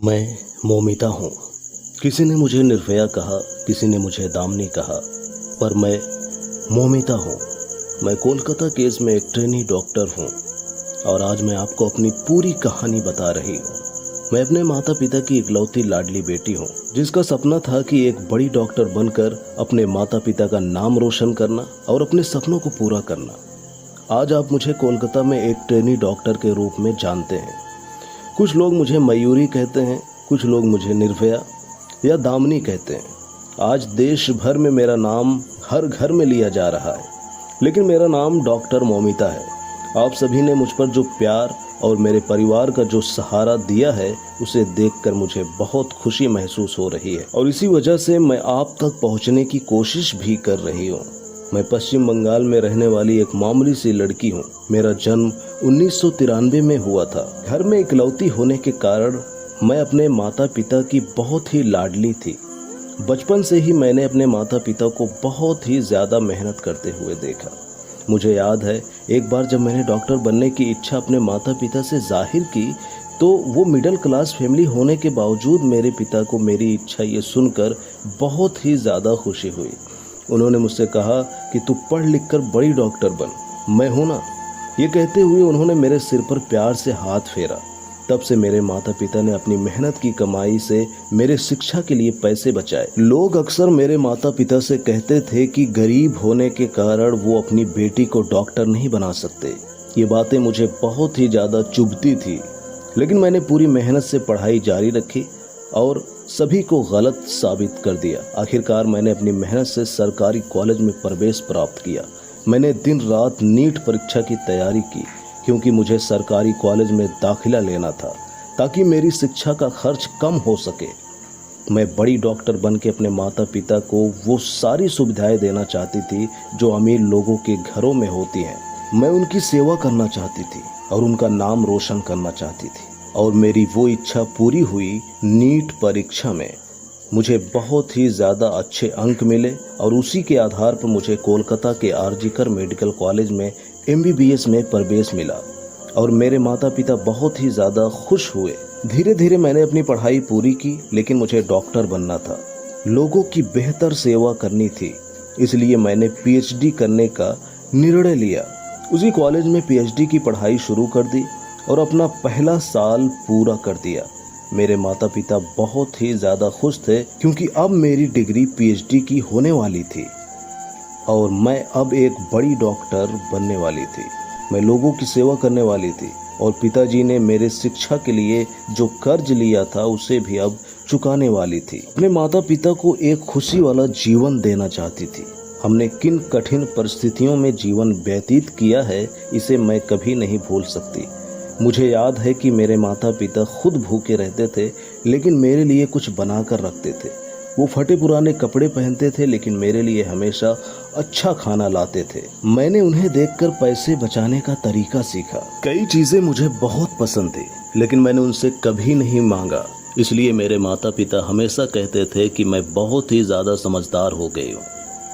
मैं मोमिता हूँ। किसी ने मुझे निर्भया कहा, किसी ने मुझे दामिनी कहा, पर मैं मोमिता हूँ। मैं कोलकाता केस में एक ट्रेनी डॉक्टर हूँ और आज मैं आपको अपनी पूरी कहानी बता रही हूँ। मैं अपने माता पिता की इकलौती लाडली बेटी हूँ, जिसका सपना था कि एक बड़ी डॉक्टर बनकर अपने माता पिता का नाम रोशन करना और अपने सपनों को पूरा करना। आज आप मुझे कोलकाता में एक ट्रेनी डॉक्टर के रूप में जानते हैं। कुछ लोग मुझे मयूरी कहते हैं, कुछ लोग मुझे निर्भया या दामिनी कहते हैं। आज देश भर में मेरा नाम हर घर में लिया जा रहा है, लेकिन मेरा नाम डॉक्टर मोमिता है। आप सभी ने मुझ पर जो प्यार और मेरे परिवार का जो सहारा दिया है, उसे देखकर मुझे बहुत खुशी महसूस हो रही है और इसी वजह से मैं आप तक पहुंचने की कोशिश भी कर रही हूं। मैं पश्चिम बंगाल में रहने वाली एक मामूली सी लड़की हूं। मेरा जन्म 1993 में हुआ था। घर में इकलौती होने के कारण मैं अपने माता पिता की बहुत ही लाडली थी। बचपन से ही मैंने अपने माता पिता को बहुत ही ज़्यादा मेहनत करते हुए देखा। मुझे याद है एक बार जब मैंने डॉक्टर बनने की इच्छा अपने माता पिता से जाहिर की, तो वो मिडिल क्लास फैमिली होने के बावजूद मेरे पिता को मेरी इच्छा ये सुनकर बहुत ही ज़्यादा खुशी हुई। उन्होंने मुझसे कहा कि तू पढ़ लिख कर बड़ी डॉक्टर बन, मैं हूँ ना। ये कहते हुए उन्होंने मेरे सिर पर प्यार से हाथ फेरा। तब से मेरे माता पिता ने अपनी मेहनत की कमाई से मेरे शिक्षा के लिए पैसे बचाए। लोग अक्सर मेरे माता पिता से कहते थे कि गरीब होने के कारण वो अपनी बेटी को डॉक्टर नहीं बना सकते। ये बातें मुझे बहुत ही ज़्यादा चुभती थी, लेकिन मैंने पूरी मेहनत से पढ़ाई जारी रखी और सभी को गलत साबित कर दिया। आखिरकार मैंने अपनी मेहनत से सरकारी कॉलेज में प्रवेश प्राप्त किया। मैंने दिन रात नीट परीक्षा की तैयारी की, क्योंकि मुझे सरकारी कॉलेज में दाखिला लेना था ताकि मेरी शिक्षा का खर्च कम हो सके। मैं बड़ी डॉक्टर बन के अपने माता पिता को वो सारी सुविधाएं देना चाहती थी जो अमीर लोगों के घरों में होती हैं। मैं उनकी सेवा करना चाहती थी और उनका नाम रोशन करना चाहती थी, और मेरी वो इच्छा पूरी हुई। नीट परीक्षा में मुझे बहुत ही ज़्यादा अच्छे अंक मिले और उसी के आधार पर मुझे कोलकाता के आरजीकर मेडिकल कॉलेज में MBBS में प्रवेश मिला और मेरे माता पिता बहुत ही ज़्यादा खुश हुए। धीरे धीरे मैंने अपनी पढ़ाई पूरी की, लेकिन मुझे डॉक्टर बनना था, लोगों की बेहतर सेवा करनी थी। इसलिए मैंने PhD करने का निर्णय लिया। उसी कॉलेज में PhD की पढ़ाई शुरू कर दी और अपना पहला साल पूरा कर दिया। मेरे माता पिता बहुत ही ज़्यादा खुश थे, क्योंकि अब मेरी डिग्री PhD की होने वाली थी और मैं अब एक बड़ी डॉक्टर बनने वाली थी। मैं लोगों की सेवा करने वाली थी और पिताजी ने मेरे शिक्षा के लिए जो कर्ज लिया था उसे भी अब चुकाने वाली थी। अपने माता पिता को एक खुशी वाला जीवन देना चाहती थी। हमने किन कठिन परिस्थितियों में जीवन व्यतीत किया है, इसे मैं कभी नहीं भूल सकती। मुझे याद है कि मेरे माता पिता खुद भूखे रहते थे, लेकिन मेरे लिए कुछ बना कर रखते थे। वो फटे पुराने कपड़े पहनते थे, लेकिन मेरे लिए हमेशा अच्छा खाना लाते थे। मैंने उन्हें देखकर पैसे बचाने का तरीका सीखा। कई चीज़ें मुझे बहुत पसंद थी, लेकिन मैंने उनसे कभी नहीं मांगा। इसलिए मेरे माता पिता हमेशा कहते थे कि मैं बहुत ही ज़्यादा समझदार हो गई हूँ।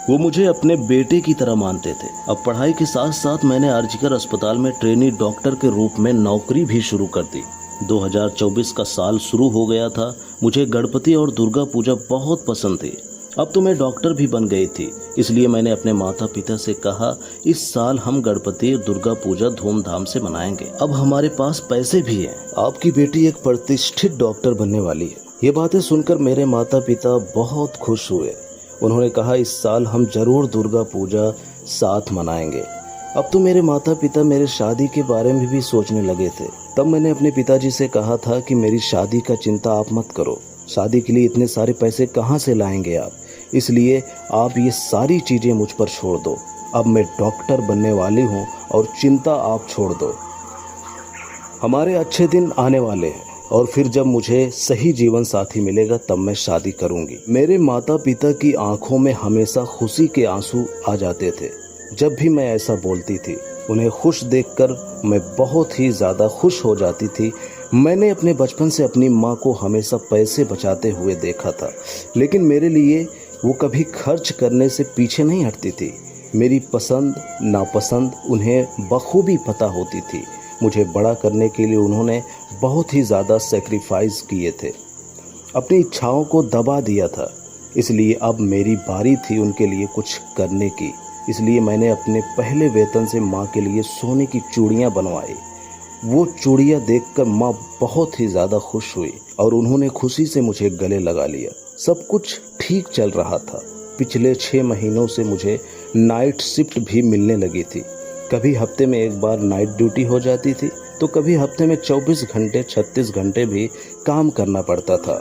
वो मुझे अपने बेटे की तरह मानते थे। अब पढ़ाई के साथ साथ मैंने आरजीकर अस्पताल में ट्रेनी डॉक्टर के रूप में नौकरी भी शुरू कर दी। 2024 का साल शुरू हो गया था। मुझे गणपति और दुर्गा पूजा बहुत पसंद थी। अब तो मैं डॉक्टर भी बन गई थी, इसलिए मैंने अपने माता पिता से कहा, इस साल हम गणपति और दुर्गा पूजा धूमधाम से मनाएंगे। अब हमारे पास पैसे भी हैं। आपकी बेटी एक प्रतिष्ठित डॉक्टर बनने वाली है। ये बातें सुनकर मेरे माता पिता बहुत खुश हुए। उन्होंने कहा, इस साल हम जरूर दुर्गा पूजा साथ मनाएंगे। अब तो मेरे माता पिता मेरे शादी के बारे में भी सोचने लगे थे। तब मैंने अपने पिताजी से कहा था कि मेरी शादी का चिंता आप मत करो। शादी के लिए इतने सारे पैसे कहाँ से लाएंगे आप, इसलिए आप ये सारी चीज़ें मुझ पर छोड़ दो। अब मैं डॉक्टर बनने वाली हूँ और चिंता आप छोड़ दो। हमारे अच्छे दिन आने वाले हैं और फिर जब मुझे सही जीवन साथी मिलेगा तब मैं शादी करूंगी। मेरे माता पिता की आंखों में हमेशा खुशी के आंसू आ जाते थे जब भी मैं ऐसा बोलती थी। उन्हें खुश देखकर मैं बहुत ही ज़्यादा खुश हो जाती थी। मैंने अपने बचपन से अपनी माँ को हमेशा पैसे बचाते हुए देखा था, लेकिन मेरे लिए वो कभी खर्च करने से पीछे नहीं हटती थी। मेरी पसंद नापसंद उन्हें बखूबी पता होती थी। मुझे बड़ा करने के लिए उन्होंने बहुत ही ज़्यादा सेक्रीफाइस किए थे, अपनी इच्छाओं को दबा दिया था। इसलिए अब मेरी बारी थी उनके लिए कुछ करने की। इसलिए मैंने अपने पहले वेतन से माँ के लिए सोने की चूड़ियाँ बनवाई। वो चूड़ियाँ देखकर माँ बहुत ही ज़्यादा खुश हुई और उन्होंने खुशी से मुझे गले लगा लिया। सब कुछ ठीक चल रहा था। पिछले 6 महीनों से मुझे नाइट शिफ्ट भी मिलने लगी थी। कभी हफ्ते में एक बार नाइट ड्यूटी हो जाती थी, तो कभी हफ्ते में 24 घंटे 36 घंटे भी काम करना पड़ता था।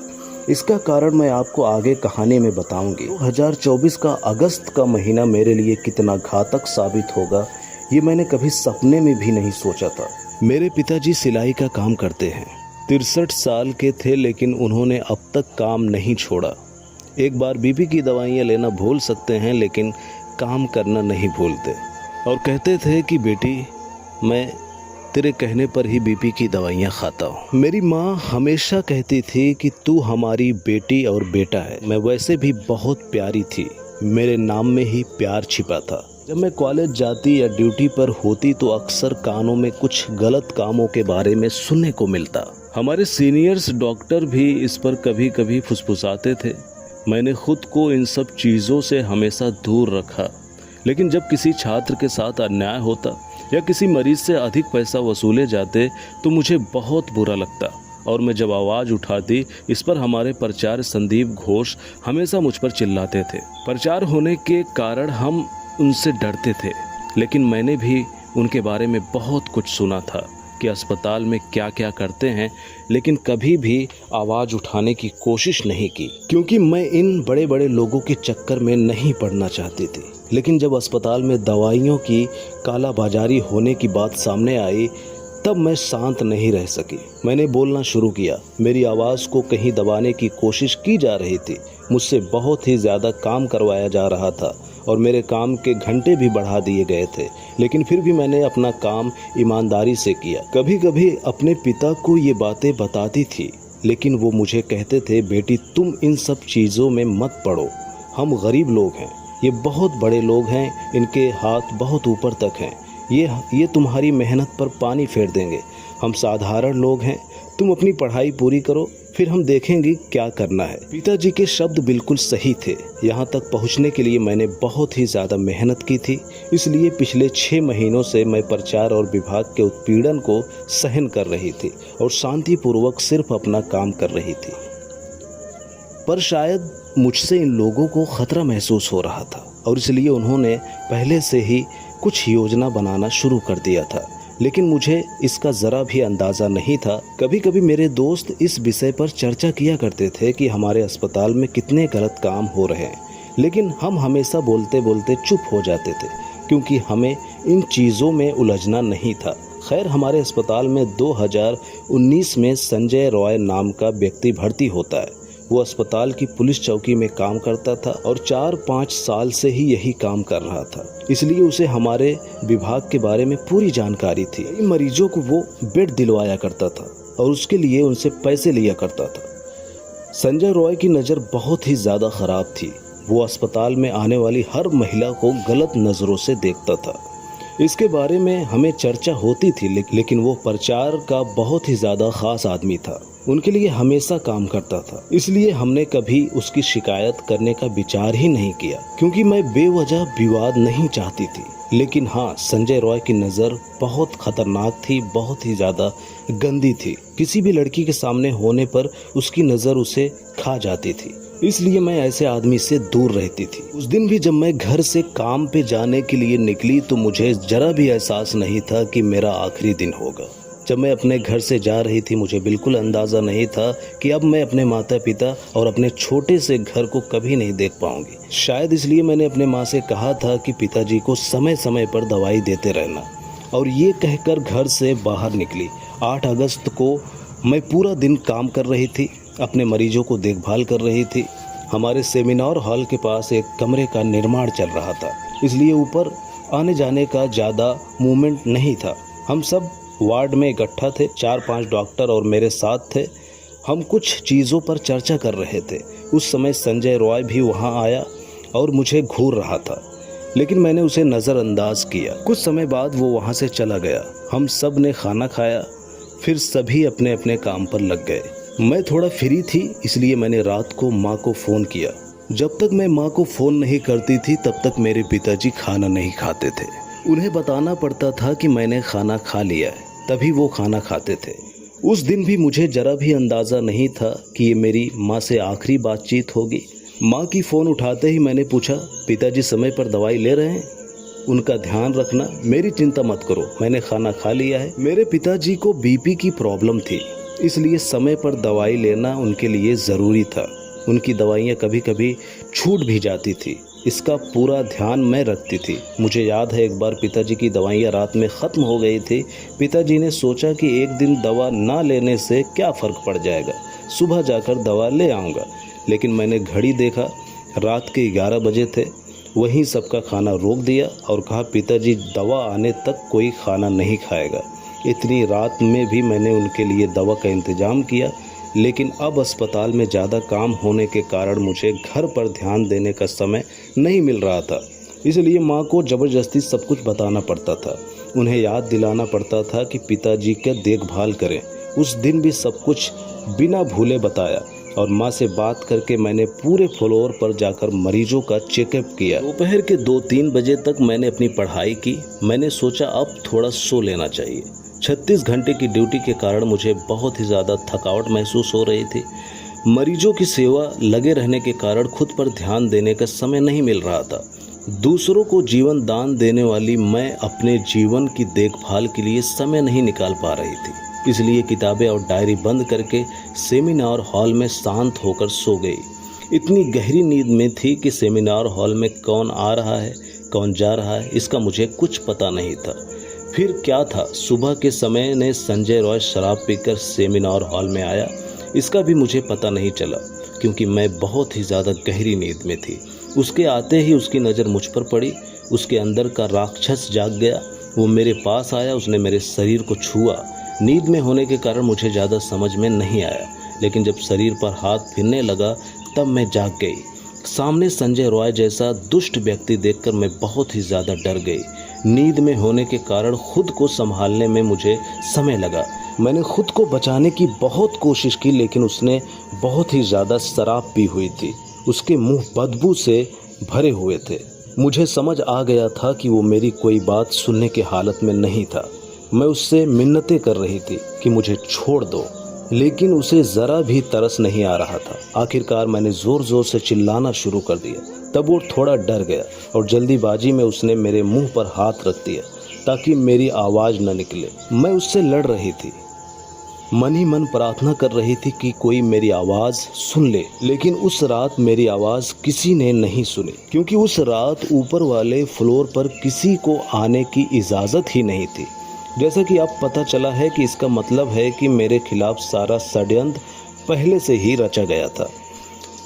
इसका कारण मैं आपको आगे कहानी में बताऊंगी। 2024 का अगस्त का महीना मेरे लिए कितना घातक साबित होगा, ये मैंने कभी सपने में भी नहीं सोचा था। मेरे पिताजी सिलाई का काम करते हैं। 63 साल के थे, लेकिन उन्होंने अब तक काम नहीं छोड़ा। एक बार बीपी की दवाइयाँ लेना भूल सकते हैं, लेकिन काम करना नहीं भूलते। और कहते थे कि बेटी, मैं तेरे कहने पर ही बीपी की दवाइयाँ खाता हूँ। मेरी माँ हमेशा कहती थी कि तू हमारी बेटी और बेटा है। मैं वैसे भी बहुत प्यारी थी, मेरे नाम में ही प्यार छिपा था। जब मैं कॉलेज जाती या ड्यूटी पर होती तो अक्सर कानों में कुछ गलत कामों के बारे में सुनने को मिलता। हमारे सीनियर्स डॉक्टर भी इस पर कभी कभी फुसफुसाते थे। मैंने खुद को इन सब चीज़ों से हमेशा दूर रखा, लेकिन जब किसी छात्र के साथ अन्याय होता या किसी मरीज से अधिक पैसा वसूले जाते तो मुझे बहुत बुरा लगता और मैं जब आवाज़ उठाती इस पर हमारे प्राचार्य संदीप घोष हमेशा मुझ पर चिल्लाते थे। प्राचार्य होने के कारण हम उनसे डरते थे, लेकिन मैंने भी उनके बारे में बहुत कुछ सुना था कि अस्पताल में क्या क्या करते हैं, लेकिन कभी भी आवाज़ उठाने की कोशिश नहीं की, क्योंकि मैं इन बड़े बड़े लोगों के चक्कर में नहीं पड़ना चाहती थी। लेकिन जब अस्पताल में दवाइयों की कालाबाजारी होने की बात सामने आई, तब मैं शांत नहीं रह सकी। मैंने बोलना शुरू किया। मेरी आवाज़ को कहीं दबाने की कोशिश की जा रही थी। मुझसे बहुत ही ज़्यादा काम करवाया जा रहा था और मेरे काम के घंटे भी बढ़ा दिए गए थे, लेकिन फिर भी मैंने अपना काम ईमानदारी से किया। कभी कभी अपने पिता को ये बातें बताती थी, लेकिन वो मुझे कहते थे, बेटी तुम इन सब चीज़ों में मत पड़ो, हम गरीब लोग हैं, ये बहुत बड़े लोग हैं, इनके हाथ बहुत ऊपर तक हैं, ये तुम्हारी मेहनत पर पानी फेर देंगे। हम साधारण लोग हैं, तुम अपनी पढ़ाई पूरी करो, फिर हम देखेंगे क्या करना है। पिताजी के शब्द बिल्कुल सही थे। यहाँ तक पहुँचने के लिए मैंने बहुत ही ज़्यादा मेहनत की थी, इसलिए पिछले 6 महीनों से मैं प्रचार और विभाग के उत्पीड़न को सहन कर रही थी और शांतिपूर्वक सिर्फ अपना काम कर रही थी। पर शायद मुझसे इन लोगों को खतरा महसूस हो रहा था और इसलिए उन्होंने पहले से ही कुछ योजना बनाना शुरू कर दिया था, लेकिन मुझे इसका ज़रा भी अंदाज़ा नहीं था। कभी कभी मेरे दोस्त इस विषय पर चर्चा किया करते थे कि हमारे अस्पताल में कितने गलत काम हो रहे हैं, लेकिन हम हमेशा बोलते बोलते चुप हो जाते थे, क्योंकि हमें इन चीज़ों में उलझना नहीं था। खैर, हमारे अस्पताल में 2019 में संजय रॉय नाम का व्यक्ति भर्ती होता है। वो अस्पताल की पुलिस चौकी में काम करता था और 4-5 साल से ही यही काम कर रहा था, इसलिए उसे हमारे विभाग के बारे में पूरी जानकारी थी। मरीजों को वो बेड दिलवाया करता था और उसके लिए उनसे पैसे लिया करता था। संजय रॉय की नज़र बहुत ही ज़्यादा ख़राब थी। वो अस्पताल में आने वाली हर महिला को गलत नज़रों से देखता था। इसके बारे में हमें चर्चा होती थी, लेकिन वो प्रचार का बहुत ही ज़्यादा ख़ास आदमी था, उनके लिए हमेशा काम करता था। इसलिए हमने कभी उसकी शिकायत करने का विचार ही नहीं किया, क्योंकि मैं बेवजह विवाद नहीं चाहती थी। लेकिन हाँ, संजय रॉय की नज़र बहुत खतरनाक थी, बहुत ही ज़्यादा गंदी थी। किसी भी लड़की के सामने होने पर उसकी नज़र उसे खा जाती थी, इसलिए मैं ऐसे आदमी से दूर रहती थी। उस दिन भी जब मैं घर से काम पे जाने के लिए निकली तो मुझे जरा भी एहसास नहीं था कि मेरा आखिरी दिन होगा। जब मैं अपने घर से जा रही थी मुझे बिल्कुल अंदाज़ा नहीं था कि अब मैं अपने माता पिता और अपने छोटे से घर को कभी नहीं देख पाऊंगी। शायद इसलिए मैंने अपने माँ से कहा था कि पिताजी को समय समय पर दवाई देते रहना, और ये कहकर घर से बाहर निकली। 8 अगस्त को मैं पूरा दिन काम कर रही थी, अपने मरीजों को देखभाल कर रही थी। हमारे सेमिनार हॉल के पास एक कमरे का निर्माण चल रहा था, इसलिए ऊपर आने जाने का ज़्यादा मूवमेंट नहीं था। हम सब वार्ड में इकट्ठा थे, 4-5 डॉक्टर और मेरे साथ थे। हम कुछ चीज़ों पर चर्चा कर रहे थे। उस समय संजय रॉय भी वहाँ आया और मुझे घूर रहा था। लेकिन मैंने उसे नज़रअंदाज किया। कुछ समय बाद वो वहाँ से चला गया। हम सब ने खाना खाया, फिर सभी अपने अपने काम पर लग गए। मैं थोड़ा फ्री थी, इसलिए मैंने रात को माँ को फ़ोन किया। जब तक मैं माँ को फ़ोन नहीं करती थी तब तक मेरे पिताजी खाना नहीं खाते थे। उन्हें बताना पड़ता था कि मैंने खाना खा लिया है, तभी वो खाना खाते थे। उस दिन भी मुझे ज़रा भी अंदाज़ा नहीं था कि ये मेरी माँ से आखिरी बातचीत होगी। माँ की फ़ोन उठाते ही मैंने पूछा, पिताजी समय पर दवाई ले रहे हैं? उनका ध्यान रखना, मेरी चिंता मत करो, मैंने खाना खा लिया है। मेरे पिताजी को बीपी की प्रॉब्लम थी, इसलिए समय पर दवाई लेना उनके लिए ज़रूरी था। उनकी दवाइयाँ कभी कभी छूट भी जाती थी, इसका पूरा ध्यान मैं रखती थी। मुझे याद है एक बार पिताजी की दवाइयाँ रात में ख़त्म हो गई थी। पिताजी ने सोचा कि एक दिन दवा ना लेने से क्या फ़र्क पड़ जाएगा, सुबह जाकर दवा ले आऊँगा। लेकिन मैंने घड़ी देखा, रात के 11 बजे थे। वहीं सबका खाना रोक दिया और कहा पिताजी दवा आने तक कोई खाना नहीं खाएगा। इतनी रात में भी मैंने उनके लिए दवा का इंतज़ाम किया, लेकिन अब अस्पताल में ज़्यादा काम होने के कारण मुझे घर पर ध्यान देने का समय नहीं मिल रहा था। इसलिए माँ को ज़बरदस्ती सब कुछ बताना पड़ता था। उन्हें याद दिलाना पड़ता था कि पिताजी का देखभाल करें। उस दिन भी सब कुछ बिना भूले बताया और माँ से बात करके मैंने पूरे फ्लोर पर जाकर मरीजों का चेकअप किया। दोपहर के 2-3 बजे तक मैंने अपनी पढ़ाई की। मैंने सोचा अब थोड़ा सो लेना चाहिए। 36 घंटे की ड्यूटी के कारण मुझे बहुत ही ज़्यादा थकावट महसूस हो रही थी। मरीजों की सेवा लगे रहने के कारण खुद पर ध्यान देने का समय नहीं मिल रहा था। दूसरों को जीवन दान देने वाली मैं अपने जीवन की देखभाल के लिए समय नहीं निकाल पा रही थी। इसलिए किताबें और डायरी बंद करके सेमिनार हॉल में शांत होकर सो गई। इतनी गहरी नींद में थी कि सेमिनार हॉल में कौन आ रहा है, कौन जा रहा है, इसका मुझे कुछ पता नहीं था। फिर क्या था, सुबह के समय ने संजय रॉय शराब पीकर सेमिनार हॉल में आया, इसका भी मुझे पता नहीं चला क्योंकि मैं बहुत ही ज़्यादा गहरी नींद में थी। उसके आते ही उसकी नज़र मुझ पर पड़ी। उसके अंदर का राक्षस जाग गया। वो मेरे पास आया, उसने मेरे शरीर को छुआ। नींद में होने के कारण मुझे ज़्यादा समझ में नहीं आया, लेकिन जब शरीर पर हाथ फिरने लगा तब मैं जाग गई। सामने संजय रॉय जैसा दुष्ट व्यक्ति देखकर मैं बहुत ही ज़्यादा डर गई। नींद में होने के कारण खुद को संभालने में मुझे समय लगा। मैंने खुद को बचाने की बहुत कोशिश की, लेकिन उसने बहुत ही ज़्यादा शराब पी हुई थी। उसके मुंह बदबू से भरे हुए थे। मुझे समझ आ गया था कि वो मेरी कोई बात सुनने की हालत में नहीं था। मैं उससे मिन्नतें कर रही थी कि मुझे छोड़ दो, लेकिन उसे ज़रा भी तरस नहीं आ रहा था। आखिरकार मैंने ज़ोर ज़ोर से चिल्लाना शुरू कर दिया। तब वो थोड़ा डर गया और जल्दीबाजी में उसने मेरे मुंह पर हाथ रख दिया ताकि मेरी आवाज़ न निकले। मैं उससे लड़ रही थी, मन ही मन प्रार्थना कर रही थी कि कोई मेरी आवाज़ सुन ले। लेकिन उस रात मेरी आवाज़ किसी ने नहीं सुनी, क्योंकि उस रात ऊपर वाले फ्लोर पर किसी को आने की इजाज़त ही नहीं थी। जैसा कि अब पता चला है कि इसका मतलब है कि मेरे खिलाफ सारा षड्यंत्र पहले से ही रचा गया था।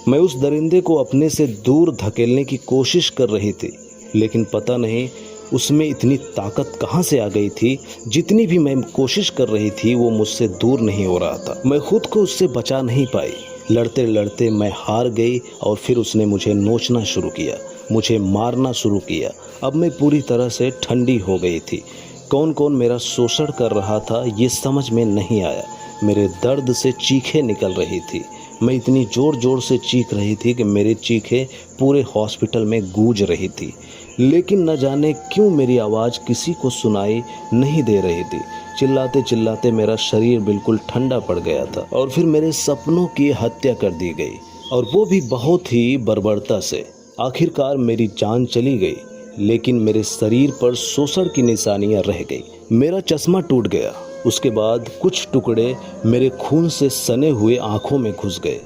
मैं उस दरिंदे को अपने से दूर धकेलने की कोशिश कर रही थी, लेकिन पता नहीं उसमें इतनी ताकत कहाँ से आ गई थी। जितनी भी मैं कोशिश कर रही थी वो मुझसे दूर नहीं हो रहा था। मैं खुद को उससे बचा नहीं पाई। लड़ते लड़ते मैं हार गई और फिर उसने मुझे नोचना शुरू किया, मुझे मारना शुरू किया। अब मैं पूरी तरह से ठंडी हो गई थी। कौन कौन मेरा शोषण कर रहा था ये समझ में नहीं आया। मेरे दर्द से चीखें निकल रही थी। मैं इतनी ज़ोर ज़ोर से चीख रही थी कि मेरी चीखें पूरे हॉस्पिटल में गूंज रही थी, लेकिन न जाने क्यों मेरी आवाज़ किसी को सुनाई नहीं दे रही थी। चिल्लाते चिल्लाते मेरा शरीर बिल्कुल ठंडा पड़ गया था और फिर मेरे सपनों की हत्या कर दी गई, और वो भी बहुत ही बर्बरता से। आखिरकार मेरी जान चली गई, लेकिन मेरे शरीर पर शोषण की निशानियां रह गई। मेरा चश्मा टूट गया। उसके बाद कुछ टुकड़े मेरे खून से सने हुए आँखों में घुस गए।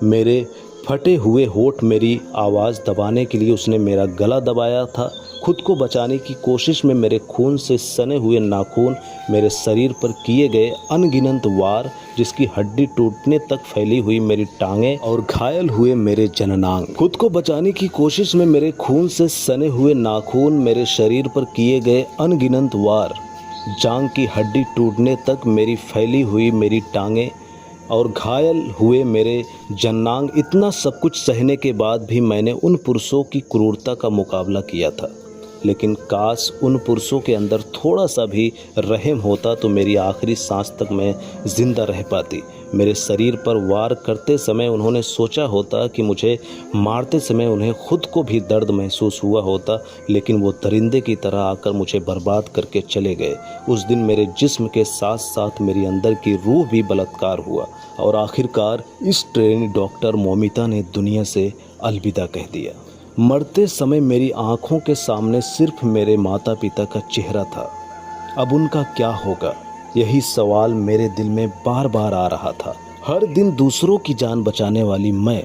मेरे फटे हुए होठ मेरी आवाज़ दबाने के लिए उसने मेरा गला दबाया था। खुद को बचाने की कोशिश में मेरे खून से सने हुए नाखून मेरे शरीर पर किए गए अनगिनत वार, जिसकी हड्डी टूटने तक फैली हुई मेरी टांगें और घायल हुए मेरे जननांग। खुद को बचाने की कोशिश में मेरे खून से सने हुए नाखून मेरे शरीर पर किए गए अनगिनत वार, जांग की हड्डी टूटने तक मेरी फैली हुई मेरी टांगें और घायल हुए मेरे जननांग। इतना सब कुछ सहने के बाद भी मैंने उन पुरुषों की क्रूरता का मुकाबला किया था। लेकिन काश उन पुरुषों के अंदर थोड़ा सा भी रहम होता तो मेरी आखिरी सांस तक मैं जिंदा रह पाती। मेरे शरीर पर वार करते समय उन्होंने सोचा होता कि मुझे मारते समय उन्हें खुद को भी दर्द महसूस हुआ होता, लेकिन वो दरिंदे की तरह आकर मुझे बर्बाद करके चले गए। उस दिन मेरे जिस्म के साथ साथ मेरी अंदर की रूह भी बलात्कार हुआ और आखिरकार इस ट्रेनी डॉक्टर मोमिता ने दुनिया से अलविदा कह दिया। मरते समय मेरी आंखों के सामने सिर्फ मेरे माता पिता का चेहरा था। अब उनका क्या होगा, यही सवाल मेरे दिल में बार बार आ रहा था। हर दिन दूसरों की जान बचाने वाली मैं,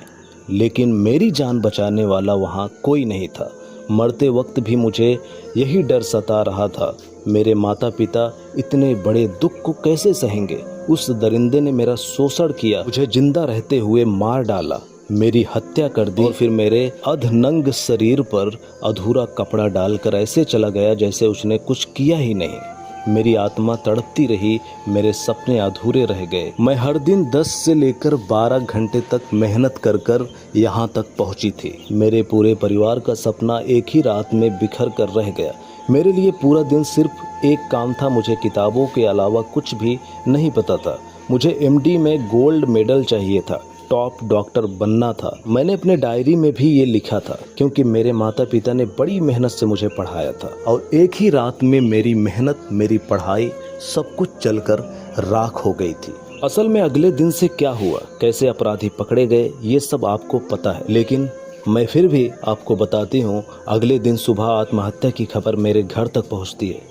लेकिन मेरी जान बचाने वाला वहाँ कोई नहीं था। मरते वक्त भी मुझे यही डर सता रहा था, मेरे माता पिता इतने बड़े दुख को कैसे सहेंगे। उस दरिंदे ने मेरा शोषण किया, मुझे जिंदा रहते हुए मार डाला, मेरी हत्या कर दी और फिर मेरे अधनंग शरीर पर अधूरा कपड़ा डालकर ऐसे चला गया जैसे उसने कुछ किया ही नहीं। मेरी आत्मा तड़पती रही, मेरे सपने अधूरे रह गए। मैं हर दिन 10 से लेकर 12 घंटे तक मेहनत कर कर यहाँ तक पहुँची थी। मेरे पूरे परिवार का सपना एक ही रात में बिखर कर रह गया। मेरे लिए पूरा दिन सिर्फ एक काम था, मुझे किताबों के अलावा कुछ भी नहीं पता था। मुझे MD में गोल्ड मेडल चाहिए था, टॉप डॉक्टर बनना था। मैंने अपने डायरी में भी ये लिखा था, क्योंकि मेरे माता पिता ने बड़ी मेहनत से मुझे पढ़ाया था और एक ही रात में मेरी मेहनत, मेरी पढ़ाई सब कुछ चलकर राख हो गई थी। असल में अगले दिन से क्या हुआ, कैसे अपराधी पकड़े गए, ये सब आपको पता है, लेकिन मैं फिर भी आपको बताती हूँ। अगले दिन सुबह आत्महत्या की खबर मेरे घर तक पहुँचती है।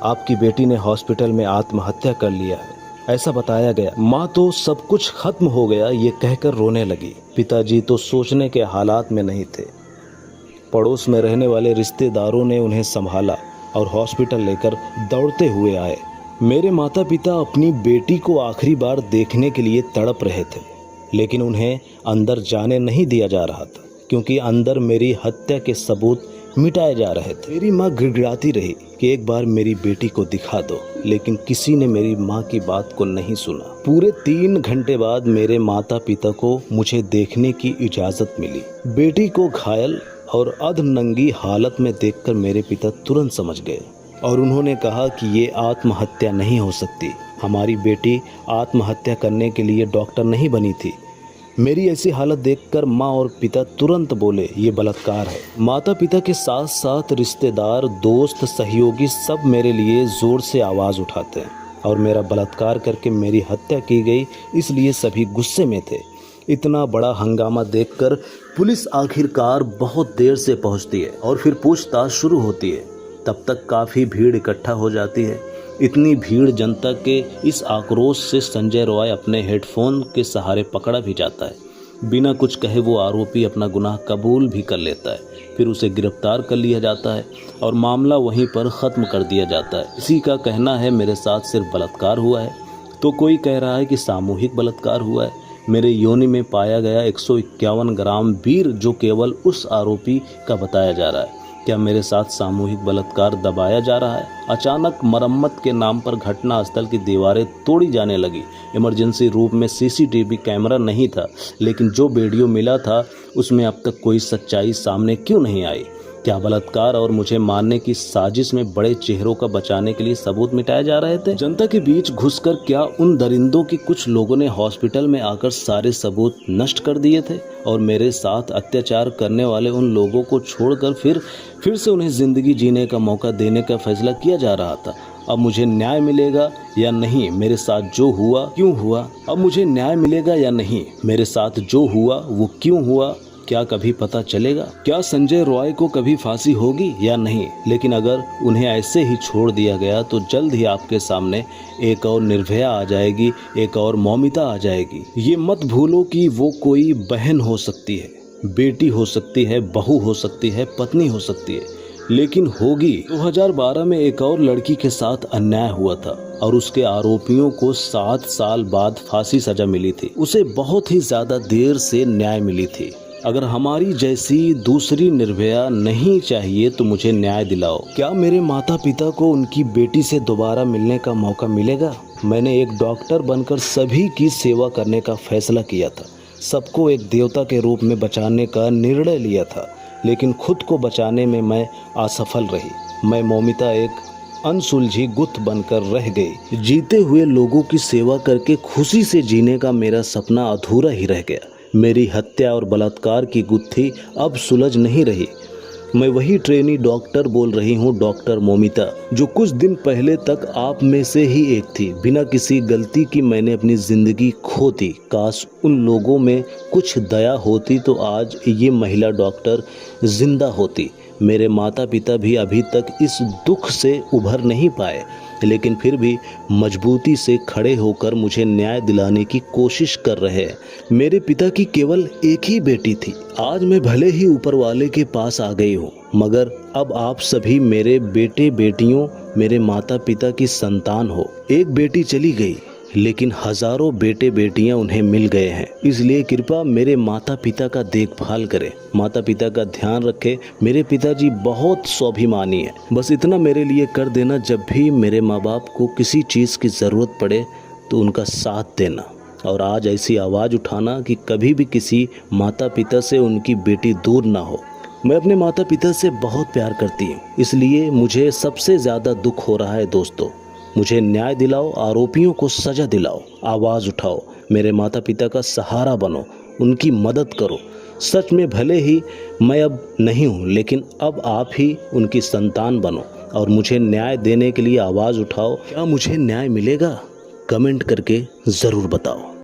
आपकी बेटी ने हॉस्पिटल में आत्महत्या कर लिया है, ऐसा बताया गया। माँ तो सब कुछ खत्म हो गया ये कहकर रोने लगी। पिताजी तो सोचने के हालात में नहीं थे। पड़ोस में रहने वाले रिश्तेदारों ने उन्हें संभाला और हॉस्पिटल लेकर दौड़ते हुए आए। मेरे माता पिता अपनी बेटी को आखिरी बार देखने के लिए तड़प रहे थे, लेकिन उन्हें अंदर जाने नहीं दिया जा रहा था, क्योंकि अंदर मेरी हत्या के सबूत मिटाए जा रहे थे। मेरी माँ गिड़गिड़ाती रही कि एक बार मेरी बेटी को दिखा दो, लेकिन किसी ने मेरी माँ की बात को नहीं सुना। पूरे 3 घंटे बाद मेरे माता पिता को मुझे देखने की इजाज़त मिली। बेटी को घायल और अधनंगी हालत में देखकर मेरे पिता तुरंत समझ गए और उन्होंने कहा कि ये आत्महत्या नहीं हो सकती। हमारी बेटी आत्महत्या करने के लिए डॉक्टर नहीं बनी थी। मेरी ऐसी हालत देखकर माँ और पिता तुरंत बोले, ये बलात्कार है। माता पिता के साथ साथ रिश्तेदार, दोस्त, सहयोगी सब मेरे लिए ज़ोर से आवाज़ उठाते हैं और मेरा बलात्कार करके मेरी हत्या की गई, इसलिए सभी गुस्से में थे। इतना बड़ा हंगामा देखकर पुलिस आखिरकार बहुत देर से पहुंचती है और फिर पूछताछ शुरू होती है। तब तक काफ़ी भीड़ इकट्ठा हो जाती है। इतनी भीड़ जनता के इस आक्रोश से संजय रॉय अपने हेडफोन के सहारे पकड़ा भी जाता है। बिना कुछ कहे वो आरोपी अपना गुनाह कबूल भी कर लेता है। फिर उसे गिरफ्तार कर लिया जाता है और मामला वहीं पर ख़त्म कर दिया जाता है। किसी का कहना है मेरे साथ सिर्फ बलात्कार हुआ है, तो कोई कह रहा है कि सामूहिक बलात्कार हुआ है। मेरे योनि में पाया गया 151 ग्राम बीर जो केवल उस आरोपी का बताया जा रहा है। क्या मेरे साथ सामूहिक बलात्कार दबाया जा रहा है? अचानक मरम्मत के नाम पर घटना स्थल की दीवारें तोड़ी जाने लगी। इमरजेंसी रूम में CCTV कैमरा नहीं था, लेकिन जो वीडियो मिला था उसमें अब तक कोई सच्चाई सामने क्यों नहीं आई? क्या बलात्कार और मुझे मारने की साजिश में बड़े चेहरों का बचाने के लिए सबूत मिटाए जा रहे थे? जनता के बीच घुसकर क्या उन दरिंदों की कुछ लोगों ने हॉस्पिटल में आकर सारे सबूत नष्ट कर दिए थे और मेरे साथ अत्याचार करने वाले उन लोगों को छोड़कर फिर से उन्हें जिंदगी जीने का मौका देने का फैसला किया जा रहा था? अब मुझे न्याय मिलेगा या नहीं? मेरे साथ जो हुआ क्यों हुआ? अब मुझे न्याय मिलेगा या नहीं? मेरे साथ जो हुआ वो क्यों हुआ? क्या कभी पता चलेगा? क्या संजय रॉय को कभी फांसी होगी या नहीं? लेकिन अगर उन्हें ऐसे ही छोड़ दिया गया तो जल्द ही आपके सामने एक और निर्भया आ जाएगी, एक और मौमिता आ जाएगी। ये मत भूलो कि वो कोई बहन हो सकती है, बेटी हो सकती है, बहू हो सकती है, पत्नी हो सकती है, लेकिन होगी। 2012 में एक और लड़की के साथ अन्याय हुआ था और उसके आरोपियों को 7 साल बाद फांसी सजा मिली थी। उसे बहुत ही ज्यादा देर से न्याय मिली थी। अगर हमारी जैसी दूसरी निर्भया नहीं चाहिए तो मुझे न्याय दिलाओ। क्या मेरे माता पिता को उनकी बेटी से दोबारा मिलने का मौका मिलेगा? मैंने एक डॉक्टर बनकर सभी की सेवा करने का फैसला किया था, सबको एक देवता के रूप में बचाने का निर्णय लिया था, लेकिन खुद को बचाने में मैं असफल रही। मैं मौमिता एक अनसुलझी गुत्थ बनकर रह गई। जीते हुए लोगों की सेवा करके खुशी से जीने का मेरा सपना अधूरा ही रह गया। मेरी हत्या और बलात्कार की गुत्थी अब सुलझ नहीं रही। मैं वही ट्रेनी डॉक्टर बोल रही हूँ, डॉक्टर मौमिता, जो कुछ दिन पहले तक आप में से ही एक थी। बिना किसी गलती की मैंने अपनी ज़िंदगी खो दी। काश उन लोगों में कुछ दया होती तो आज ये महिला डॉक्टर जिंदा होती। मेरे माता पिता भी अभी तक इस दुख से उभर नहीं पाए, लेकिन फिर भी मजबूती से खड़े होकर मुझे न्याय दिलाने की कोशिश कर रहे हैं। मेरे पिता की केवल एक ही बेटी थी। आज मैं भले ही ऊपर वाले के पास आ गई हूँ, मगर अब आप सभी मेरे बेटे बेटियों, मेरे माता पिता की संतान हो। एक बेटी चली गई, लेकिन हजारों बेटे बेटियां उन्हें मिल गए हैं। इसलिए कृपया मेरे माता पिता का देखभाल करें, माता पिता का ध्यान रखें। मेरे पिताजी बहुत स्वाभिमानी है। बस इतना मेरे लिए कर देना, जब भी मेरे माँ बाप को किसी चीज़ की ज़रूरत पड़े तो उनका साथ देना। और आज ऐसी आवाज़ उठाना कि कभी भी किसी माता पिता से उनकी बेटी दूर ना हो। मैं अपने माता पिता से बहुत प्यार करती हूँ, इसलिए मुझे सबसे ज़्यादा दुख हो रहा है। दोस्तों, मुझे न्याय दिलाओ, आरोपियों को सजा दिलाओ, आवाज़ उठाओ, मेरे माता पिता का सहारा बनो, उनकी मदद करो। सच में भले ही मैं अब नहीं हूँ, लेकिन अब आप ही उनकी संतान बनो और मुझे न्याय देने के लिए आवाज़ उठाओ। क्या मुझे न्याय मिलेगा? कमेंट करके ज़रूर बताओ।